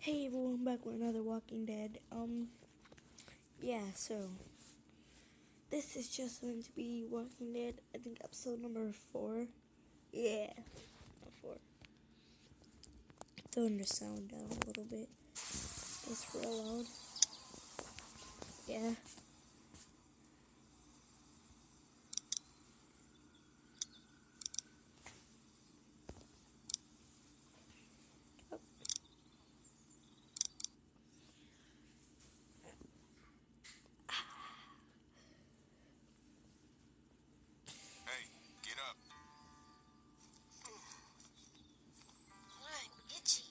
Hey everyone, back with another Walking Dead. Yeah, so this is just going to be Walking Dead, I think episode number 4. Yeah, 4. Turn the sound down a little bit. It's real loud. Yeah. Hey, get up. I'm itchy.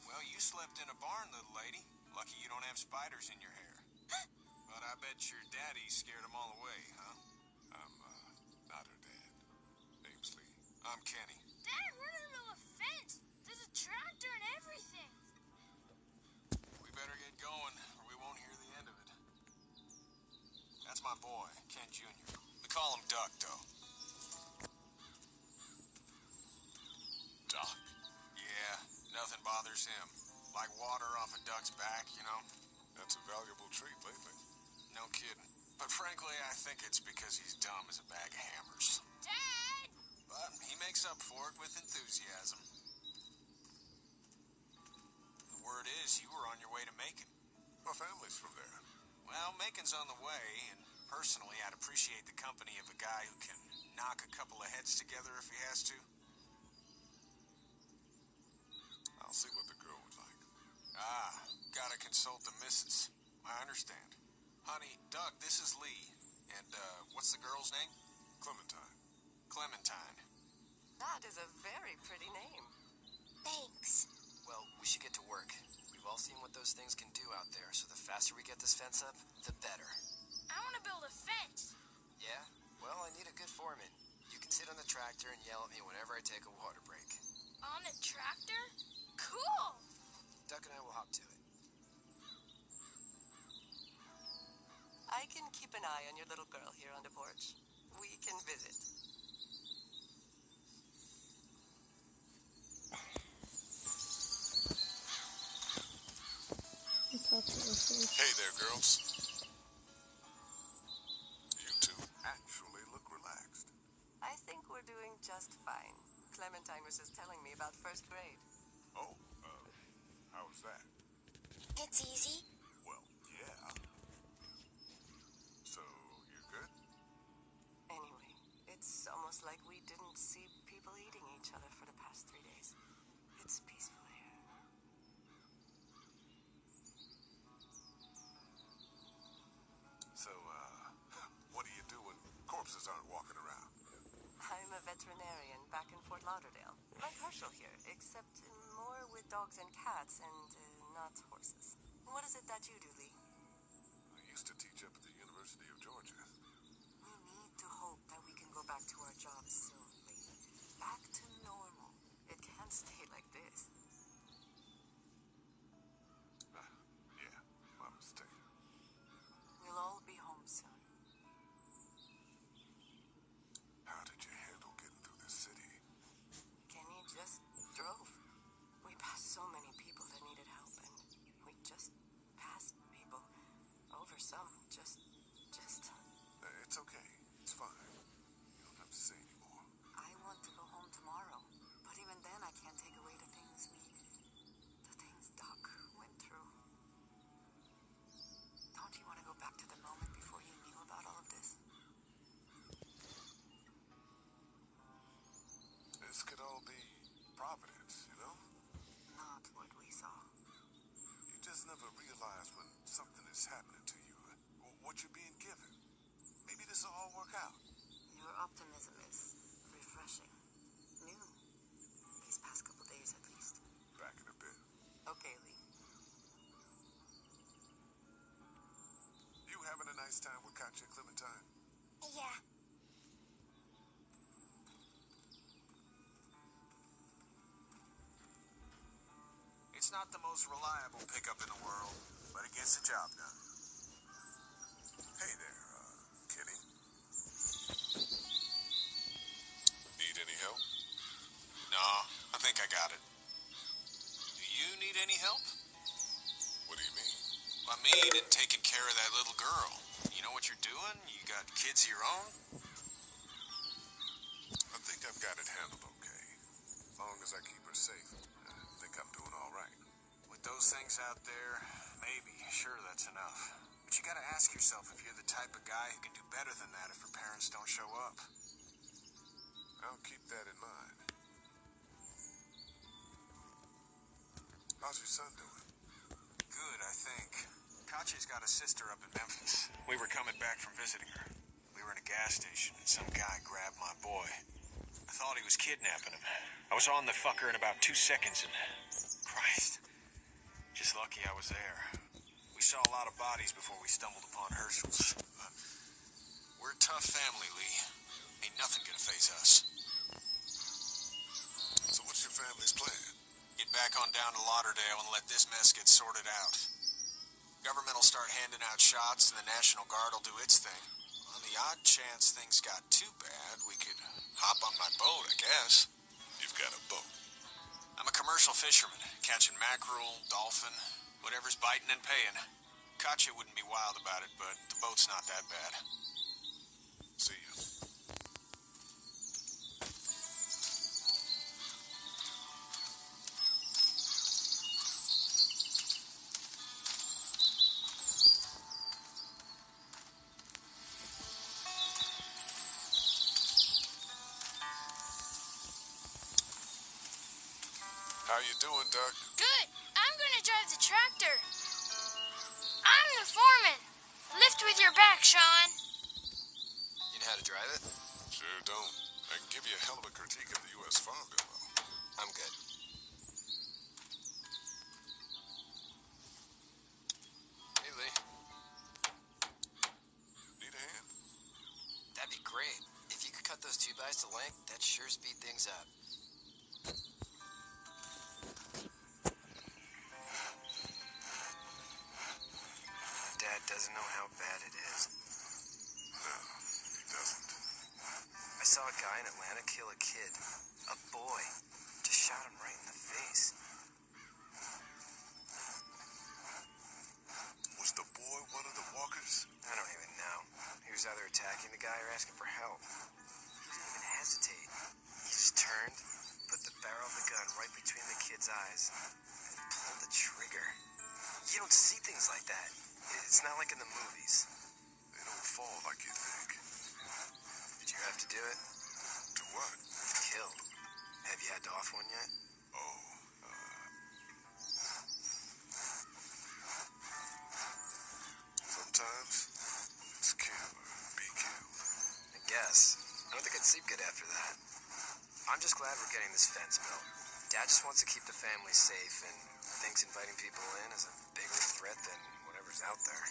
Well, you slept in a barn, little lady. Lucky you don't have spiders in your hair. But I bet your daddy scared them all away, huh? I'm, not her dad. Name's Lee. I'm Kenny. Dad, we're in the middle of a fence. There's a tractor and everything. We better get going, or we won't hear the end of it. That's my boy, Ken Jr. We call him Duck, though. Duck? Yeah, nothing bothers him. Like water off a duck's back, you know? That's a valuable trait lately. No kidding. But frankly, I think it's because he's dumb as a bag of hammers. Dad! But he makes up for it with enthusiasm. The word is you were on your way to Macon. My family's from there. Well, Macon's on the way, and personally, I'd appreciate the company of a guy who can knock a couple of heads together if he has to. I'll see what the girl would like. Ah, gotta consult the missus. I understand. Honey, Doug, this is Lee. And, what's the girl's name? Clementine. Clementine. That is a very pretty name. Thanks. Well, we should get to work. We've all seen what those things can do out there, so the faster we get this fence up, the better. I want to build a fence. Yeah? Well, I need a good foreman. You can sit on the tractor and yell at me whenever I take a water break. On a tractor? Cool! Duck and I will hop to it. I can keep an eye on your little girl here on the porch. We can visit. Hey there, girls. You two actually look relaxed. I think we're doing just fine. Clementine was just telling me about first grade. Oh, how's that? It's easy. Well, yeah. So, you good? Anyway, it's almost like we didn't see people eating each other for the past 3 days. It's peaceful here. So, what do you do when corpses aren't walking around? I'm a veterinarian back in Fort Lauderdale. Like Herschel here, except more with dogs and cats and not horses. What is it that you do, Lee? I used to teach up at the University of Georgia. We need to hope that we can go back to our jobs soon, Lee. Back to normal. It can't stay like this. Yeah, my mistake. We'll all be home soon. How did you handle getting through the city? Kenny just drove. We passed so many people that needed help, and we just passed people. Over some, just... It's okay. It's fine. You don't have to say anymore. I want to go home tomorrow. But even then, I can't take away the things Doc went through. Don't you want to go back to the moment before you knew about all of this? This could all be Providence, you know? Not what we saw. You just never realize when something is happening to you, what you're being given. Maybe this will all work out. Your optimism is refreshing. New. These past couple days, at least. Back in a bit. Okay, Lee. You having a nice time with Katya, Clementine? Yeah. It's not the most reliable pickup in the world, but it gets the job done. Hey there, Kenny. Need any help? No, I think I got it. Do you need any help? What do you mean? I mean, in taking care of that little girl. You know what you're doing? You got kids of your own? I think I've got it handled okay. As long as I keep her safe, I think I'm doing all right. With those things out there, maybe, sure, that's enough. But you gotta ask yourself if you're the type of guy who can do better than that if her parents don't show up. I'll keep that in mind. How's your son doing? Good, I think. Katya's got a sister up in Memphis. We were coming back from visiting her. We were in a gas station, and some guy grabbed my boy. I thought he was kidnapping him. I was on the fucker in about 2 seconds, and... Christ. Just lucky I was there. We saw a lot of bodies before we stumbled upon Herschel's. But we're a tough family, Lee. Ain't nothing gonna faze us. So what's your family's plan? Get back on down to Lauderdale and let this mess get sorted out. Government will start handing out shots and the National Guard will do its thing. On the odd chance things got too bad, we could hop on my boat, I guess. You've got a boat. I'm a commercial fisherman, catching mackerel, dolphin, whatever's biting and paying. Katya wouldn't be wild about it, but the boat's not that bad. See you. How you doing, Doug? Good. I'm gonna drive the tractor. I'm the foreman. Lift with your back, Sean. You know how to drive it? Sure don't. I can give you a hell of a critique of the U.S. Farm Bill, though. I'm good. Hey, Lee. Need a hand? That'd be great. If you could cut those 2x to length, that'd sure speed things up. Dad doesn't know how bad it is. No, he doesn't. I saw a guy in Atlanta kill a kid. A boy. Just shot him right in the face. Was the boy one of the walkers? I don't even know. He was either attacking the guy or asking for help. He didn't even hesitate. He just turned, put the barrel of the gun right between the kid's eyes, and pulled the trigger. You don't see things like that. It's not like in the movies. They don't fall like you think. Did you have to do it? To what? Kill. Have you had to off one yet? Oh, sometimes it's kill or be killed. I guess. I don't think I'd sleep good after that. I'm just glad we're getting this fence built. Dad just wants to keep the family safe and thinks inviting people in is a bigger threat than whatever's out there.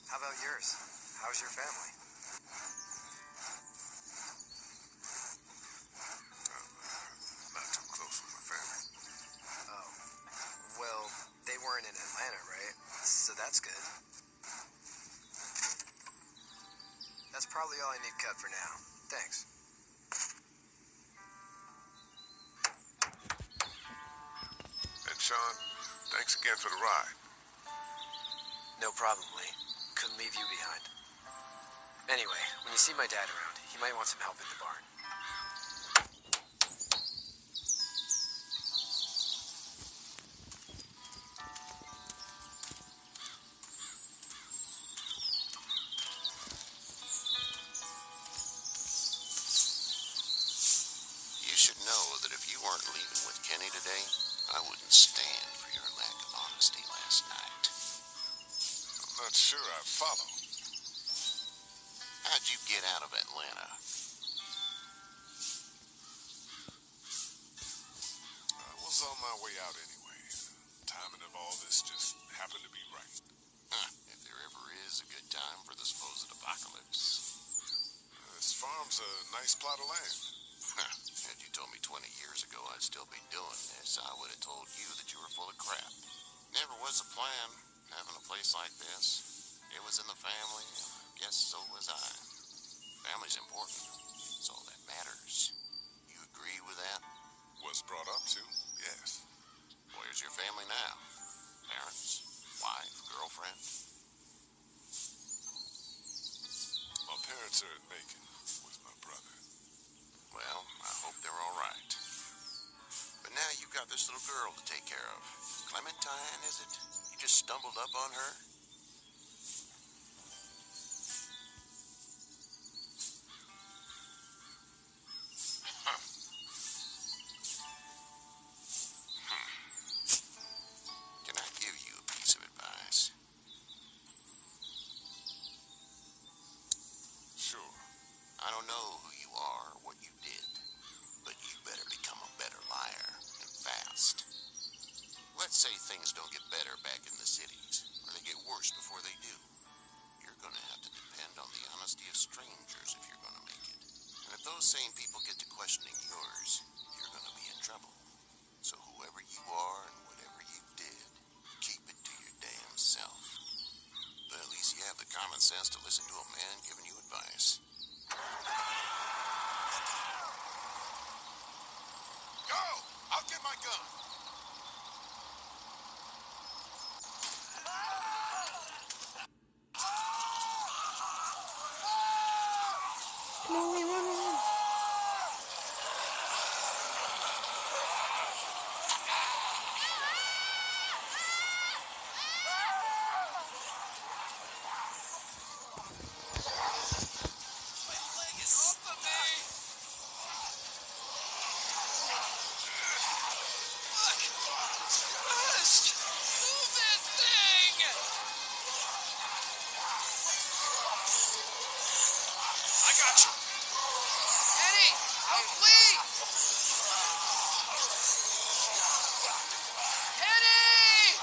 How about yours? How's your family? Not too close with my family. Oh. Well, they weren't in Atlanta, right? So that's good. That's probably all I need cut for now. Thanks. And Sean, thanks again for the ride. No problem, Lee. Couldn't leave you behind. Anyway, when you see my dad around, he might want some help in the barn. You should know that if you weren't leaving with Kenny today, I wouldn't stand for your lack of honesty last night. I'm not sure I follow. How'd you get out of Atlanta? I was on my way out anyway. Timing of all this just happened to be right. Huh, if there ever is a good time for the supposed apocalypse. This farm's a nice plot of land. Huh, had you told me 20 years ago I'd still be doing this, I would have told you that you were full of crap. Never was a plan, having a place like this. It was in the family, and I guess so was I. Family's important. It's all that matters. You agree with that? Was brought up to, yes. Where's Who's your family now? Parents? Wife? Girlfriend? My parents are in Macon with my brother. Well, I hope they're all right. But now you've got this little girl to take care of. Clementine, is it? You just stumbled up on her? Can I give you a piece of advice? Sure. I don't know who you are or what you did, but you better become a better liar, and fast. Let's say things don't get better back in the cities, or they get worse before they do. You're gonna have to depend on the honesty of strangers if you're gonna make it. And if those same people get to questioning yours, you're gonna be in trouble. So whoever you are and whatever you did, keep it to your damn self. But at least you have the common sense to listen to a man giving you advice. Go! I'll get my gun. Come on, Lee, run. I got you. Eddie! Help, Lee! Eddie!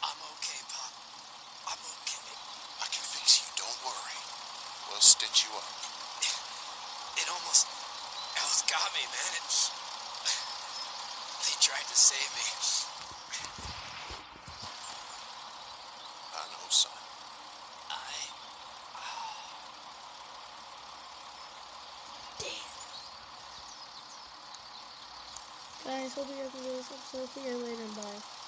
I'm okay, Pop. I'm okay. I can fix you, don't worry. We'll stitch you up. It almost got me, man. They tried to save me. I know, son. Guys, hope you guys enjoyed this episode. See you later. Bye.